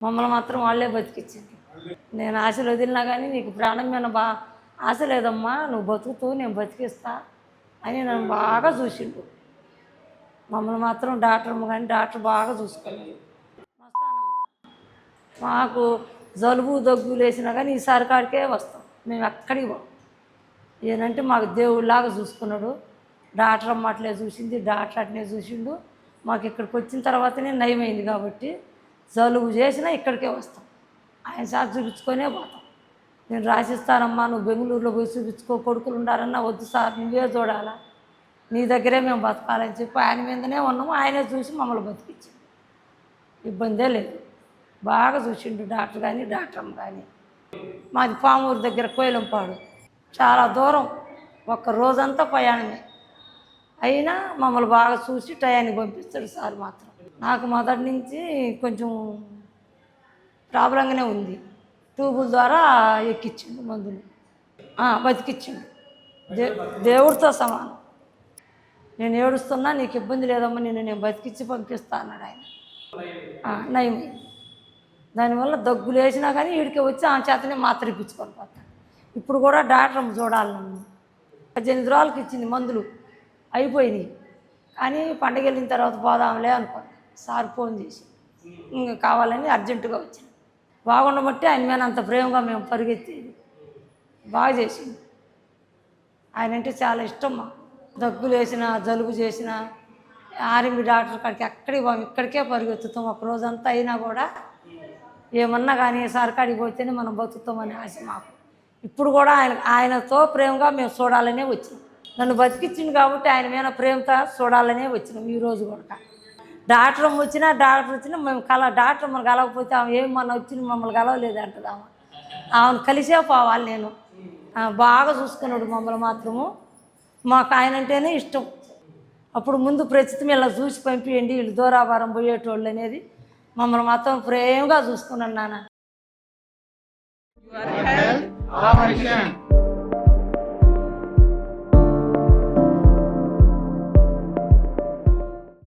మమ్మల్ని మాత్రం వాళ్ళే బతికిచ్చింది. నేను ఆశలు వదిలినా కానీ నీకు ప్రాణం మీద ఆశ లేదమ్మా, నువ్వు బతుకుతూ నేను బతికిస్తా అని నన్ను బాగా చూసిండు. మమ్మల్ని మాత్రం డాక్టర్ బాగా చూసుకున్నాడు. మాకు జలుబు దగ్గు లేచినా కానీ ఈసారి కాడికే వస్తాం, మేము ఎక్కడికి పోం. ఏనంటే మాకు దేవుళ్ళలాగా చూసుకున్నాడు. డాక్టర్ అమ్మ అట్లే చూసింది, డాక్టర్ అట్లే చూసిండు. మాకు ఇక్కడికి వచ్చిన తర్వాతనే నయమైంది కాబట్టి జలుబు చేసినా ఇక్కడికే వస్తాం, ఆయన సార్ చూపించుకొనే పోతాం. నేను రాసిస్తానమ్మా, నువ్వు బెంగళూరులో పోయి చూపించుకో, కొడుకులు ఉండాలన్నా వద్దు సార్, నువ్వే చూడాలా, నీ దగ్గరే మేము బతకాలని చెప్పి ఆయన మీదనే ఉన్నాము. ఆయనే చూసి మమ్మల్ని బతికించిండు, ఇబ్బందే లేదు. బాగా చూసిండు డాక్టర్ కానీ డాక్టర్ అమ్మ కానీ. మాది పామూరు దగ్గర కోయిలంపాడు, చాలా దూరం, ఒక్క రోజంతా ప్రయాణమే. అయినా మమ్మల్ని బాగా చూసి టయానికి పంపిస్తాడు సార్ మాత్రం. నాకు మొదటి నుంచి కొంచెం ప్రాబ్లంగానే ఉంది. ట్యూబుల ద్వారా ఎక్కించిండు మందులు, బతికిచ్చిండు. దేవుడితో సమానం. నేను ఏడుస్తున్నా, నీకు ఇబ్బంది లేదమ్మా, నేను బతికిచ్చి పంపిస్తా అన్నాడు ఆయన. నయమైంది. దానివల్ల దగ్గులు వేసినా కానీ వీడికి వచ్చి ఆ చేతనే మాత్ర ఇప్పించుకొని పోతాను. ఇప్పుడు కూడా డాక్టర్ చూడాలి నన్ను. 18 రోజులకి ఇచ్చింది మందులు, అయిపోయినాయి. కానీ పండగ వెళ్ళిన తర్వాత పోదాంలే అనుకున్నాను. సార్ ఫోన్ చేసి ఇంకా కావాలని అర్జెంటుగా వచ్చింది. బాగుండబట్టి ఆయన మీద అంత ప్రేమగా మేము పరిగెత్తేది. బాగా చేసింది. ఆయన అంటే చాలా ఇష్టం మాకు. దగ్గులు వేసినా జలుబు చేసినా ఆర్ఎంపీ డాక్టర్ కాడికి ఎక్కడికి పోము, ఇక్కడికే పరిగెత్తుతాం. ఒక రోజంతా అయినా కూడా ఏమన్నా కానీ సార్ కాడికి పోతేనే మనం బతుకుతామని ఆశ మాకు. ఇప్పుడు కూడా ఆయనతో ప్రేమగా మేము చూడాలనే వచ్చినాం. నన్ను బతికిచ్చింది కాబట్టి ఆయన మీద ప్రేమతో చూడాలనే వచ్చినాం. ఈరోజు కూడా డాక్టర్ వచ్చినా మేము డాక్టర్ మనం కలవకపోతే ఆమె ఏమి మన వచ్చింది మమ్మల్ని కలవలేదు అంటది. ఆమెను కలిసే పోవాలి. నేను బాగా చూసుకున్నాడు మమ్మల్ని మాత్రము. మాకు ఆయన అంటేనే ఇష్టం. అప్పుడు ముందు ప్రస్తుతం ఇలా చూసి పంపియండి, వీళ్ళు దూరాభారం పోయేటోళ్ళు అనేది మమ్మల్ని మాత్రం ప్రేమగా చూసుకున్నాను నాన్న.